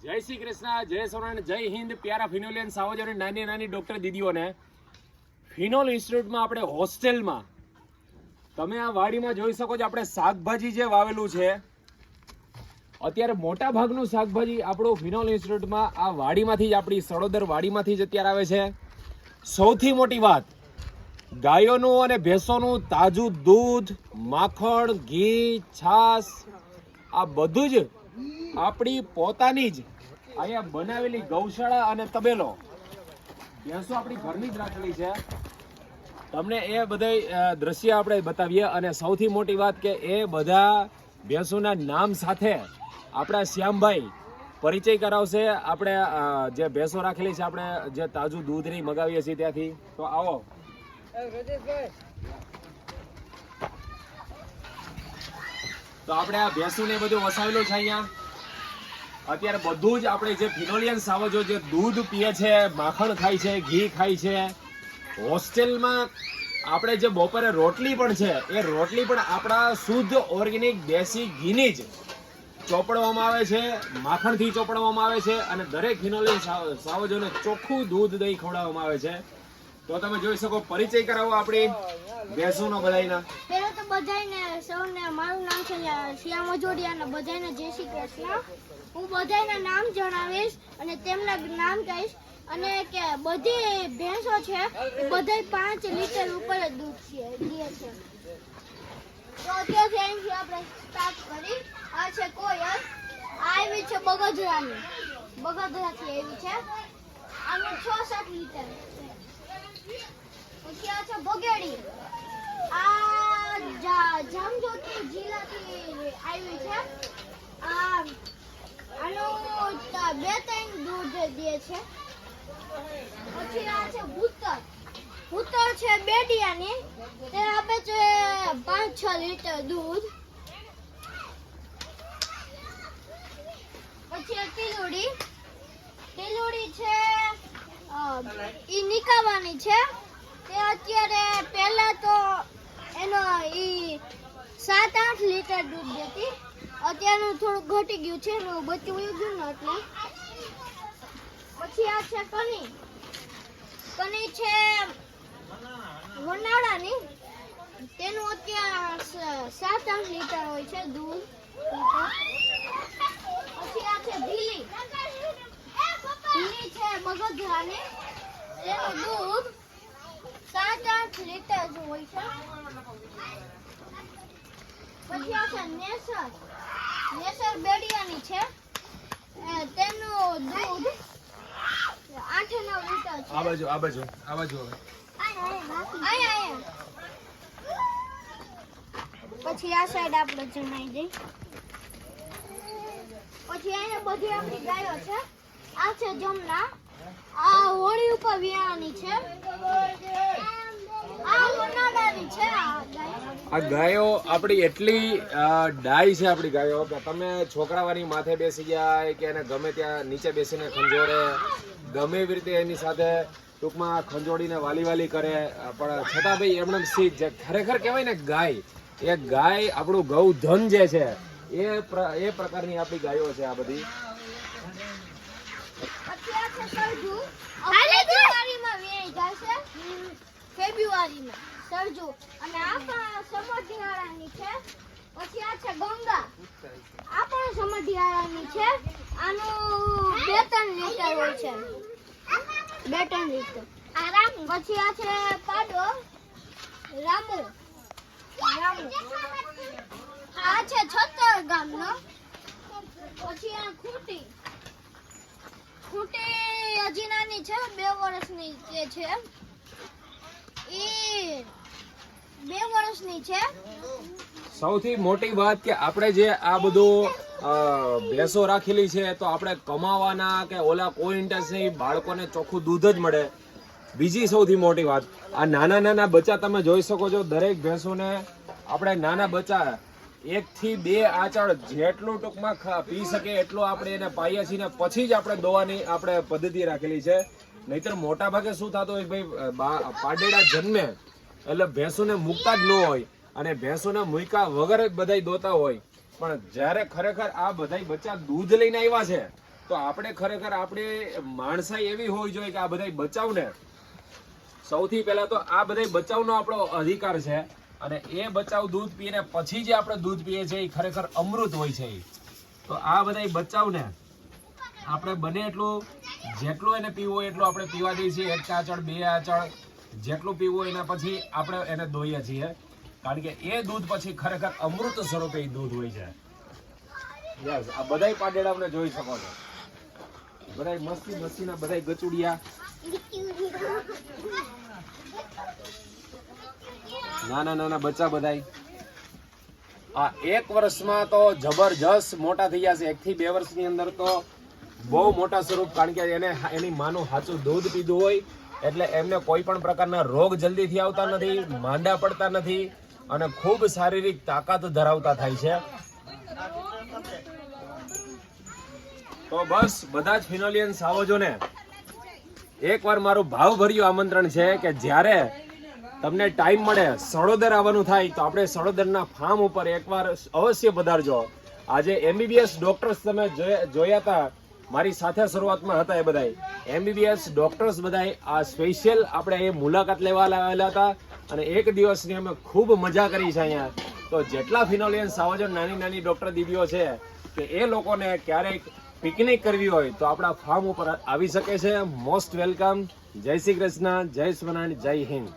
જય શ્રી કૃષ્ણ, જય સોનાણી, જય હિન્દ. પ્યારા ફિનોલિયન સાવજોને, નાની નાની ડોક્ટર દીદીઓને, ફિનોલ ઇન્સ્ટિટ્યૂટમાં આપણે હોસ્ટેલમાં તમે આ વાડીમાં જોઈ શકો છો. આપણે શાકભાજી જે વાવેલું છે અત્યારે મોટા ભાગનું શાકભાજી આપણું ફિનોલ ઇન્સ્ટિટ્યૂટમાં આ વાડીમાંથી જ, આપણી સડોદર વાડીમાંથી જ અત્યારે આવે છે. સૌથી મોટી વાત, ગાયોનું અને ભેંસોનું તાજું દૂધ, માખણ, ઘી, છાશ આ બધું જ આપણી પોતાની જ અહીંયા બનાવેલી ગૌશાળા અને તબેલો, ભેંસો આપણી ઘરની જ રાખેલી છે. તમને એ બધા દ્રશ્ય આપણે બતાવીએ. અને સૌથી મોટી વાત કે એ બધા ભેંસોના નામ સાથે આપણા શ્યામભાઈ પરિચય કરાવશે. આપણે જે ભેંસો રાખેલી છે, આપણે જે તાજું દૂધ નહીં મગાવીએ છીએ ત્યાંથી. તો આવો. તો આપણે આ ભેંસુને બધું વસાવેલું છે અહીંયા. અત્યારે બધું જ આપણે જે ફિનોલિયન સાવજો જે દૂધ પીએ છે, માખણ ખાય છે, ઘી ખાય છે. હોસ્ટેલમાં આપણે જે બપોરે રોટલી પણ છે, એ રોટલી પણ આપણા શુદ્ધ ઓર્ગેનિક દેશી ઘીની જ ચોપડવામાં આવે છે, માખણથી ચોપડવામાં આવે છે. અને દરેક ફિનોલિયન સાવજોને ચોખ્ખું દૂધ દહીં ખવડાવવામાં આવે છે. તો તમે જોઈ શકો. પરિચય કરાવો આપણી ભેંસોનો બધાયના. પહેલા તો બધાયને સૌને મારું નામ છે શ્યામ અજોડિયા અને બધાયને જય શ્રી કૃષ્ણ. હું બધાયના નામ જણાવીશ અને તેમના નામ કહીશ. અને કે બધી ભેંસો છે બધાય 5 લીટર ઉપર જ દૂધ દે છે. તો અત્યારથી અહીંથી આપણે સ્ટાર્ટ કરી. આ છે કોયલ, આ આવી છે બગદરાની, બગદરાથી આવી છે. આનું 6-7 લીટર છે. પછી આ છે બગેડી, આ જામજોધપુર જિલ્લાથી આવી છે. આનું 2-3 દૂધ દે છે. પછી આ છે ભૂતર, ભૂતર છે બેડિયાની, તે આપે છે 5-6 લીટર દૂધ. પછી આ ટીલુડી, ટીલુડી છે ઈ નિકાવાની છે. તે અત્યારે પહેલા તો એનો ઈ 7-8 લીટર દૂધ દેતી. અત્યારનું થોડું ઘટી ગયું છે, એનું બચ્ચું વયું ગયું ને એટલે. પછી આ છે કની, કની છે વનાળાની, તેનું અત્યારે 7-8 લીટર હોય છે દૂધ. પછી આ છે ભીલી, ભીલી છે બગદરાની, તેનું દૂધ 7-8 લીટર જ હોય છે. પછી આ છે નેસર, નેસર બેડિયાની છે, તેનું દૂધ 8-9 લીટર છે. આ બાજુ, આ બાજુ, આ બાજુ હવે. આયા. પછી આ સાઈડ આપણે જણાઈ દઈ. પછી અહીંયા બધી આપણી ગાયો છે. આ છે જમના, આ હોળી ઉપર વિયાણી છે. આ વનાડાની છે. આ ગાયો આપણી એટલી ડાય છે, આપણી ગાયો, કે તમે છોકરાવાની માથે બેસી જાય કે એને ગમે ત્યાં નીચે બેસીને ખંજોડે, ગમે એવી રીતે એની સાથે ટૂંકમાં ખંજોડીને વાલી વાલી કરે, પણ છતાં ભાઈ એમણે સીધ જે ખરેખર કહેવાય ને ગાય, એ ગાય આપણું ગૌધન જે છે એ પ્રકારની આપણી ગાયો છે આ બધી. પછી આ છે સરજુ, ફેબ્રુઆરીમાં વેચાઈ જશે, ફેબ્રુઆરીમાં સરજુ. અને આ પણ સમઢિયાળાની છે. પછી આ છે ગંગા, આ પણ સમઢિયાળાની છે. આનું 2-3 લીટર હોય છે, 2-3 લીટર. પછી આ છે પાડો, રામુ, રામુ. આ છે છત્તર ગામનો. પછી આ ખૂટી, ખૂટી હજી નાની છે, 2 વર્ષની છે. એ 2 વર્ષની છે. સૌથી મોટી વાત કે આપણે જે આ બધું ભેંસો રાખેલી છે, તો આપણે કમાવાના કે ઓલા કોઈ ઇન્ટરેસ્ટ નહીં, બાળકોને ચોખ્ખું દૂધ જ મળે. બીજી સૌથી મોટી વાત, આ નાના નાના બચ્ચા તમે જોઈ શકો છો. દરેક ભેંસોને આપણે નાના બચ્ચા 1 થી 2 આચળ જેટલું ટૂંકમાં પી શકે એટલું આપણે એને પાઈએ છીએ, ને પછી જ આપણે દોવાની આપણે પદ્ધતિ રાખેલી છે. નહીતર મોટા ભાગે શું થતું હોય, ભાઈ પાડેડા જન્મે એટલે ભેંસોને મૂકતા જ ન હોય, અને ભેંસોને મૂક્યા વગર જ બધાય દોતા હોય. પણ જ્યારે ખરેખર આ બધાય બચ્ચા દૂધ લઈને આવ્યા છે, તો આપણે ખરેખર આપણે માણસાઈ એવી હોવી જોઈએ કે આ બધા બચાવને સૌથી પહેલા તો આ બધા બચાવનો આપણો અધિકાર છે અને એ બચાવ દૂધ પીને પછી જે આપણે દૂધ પીએ છીએ એ ખરેખર અમૃત હોય છે. તો આ બધા બચાવને આપણે બને એટલું જેટલું એને પીવું હોય એટલું આપણે પીવા દઈએ છીએ. 1 આંચળ 2 આંચળ જેટલું પીવું હોય એના પછી આપણે એને દોઈએ છીએ, કારણ કે એ દૂધ પછી ખરેખર અમૃત સ્વરૂપે દૂધ હોય છે. યસ, આ બધાય પાડેડાઓને જોઈ શકો છો, બધાય મસ્તી મસ્તીના બધાય ગચુડિયા, નાના નાના બચ્ચા બધાય. આ 1 વર્ષમાં તો જબરજસ્ત મોટા થઈ જશે. 1 થી 2 વર્ષની અંદર તો બહુ મોટા સ્વરૂપ, કારણ કે એને એની માનું સાચું દૂધ પીધું હોય એટલે એમને કોઈ પણ પ્રકારના રોગ જલ્દીથી આવતા નથી, માંદા પડતા નથી અને ખૂબ શારીરિક તાકાત ધરાવતા થાય છે. તો બસ બધા જ ફિનોલિયન સાવજોને એકવાર મારું ભાવભર્યું આમંત્રણ છે કે જ્યારે તમને ટાઈમ મળે, સડોદર આવવાનું થાય તો આપણે સડોદરના ફાર્મ ઉપર એકવાર અવશ્ય પધારજો. આજે MBBS ડોક્ટર્સ તમે જોયા હતા, મારી સાથે શરૂઆતમાં હતા એ બધાય MBBS ડોક્ટર્સ બધાય આ સ્પેશિયલ આપણે એ મુલાકાત લેવા આવેલા હતા અને 1 દિવસની અમે ખૂબ મજા કરી છે અહીંયા. તો જેટલા ફિનોલિયન સાવજો નાની નાની ડોક્ટર દીદીઓ છે કે એ લોકોને ક્યારેક પિકનિક કરવી હોય તો આપણા ફાર્મ ઉપર આવી શકે છે. Most welcome. જય શ્રી કૃષ્ણ, જય સ્વનારાયણ, જય હિન્દ.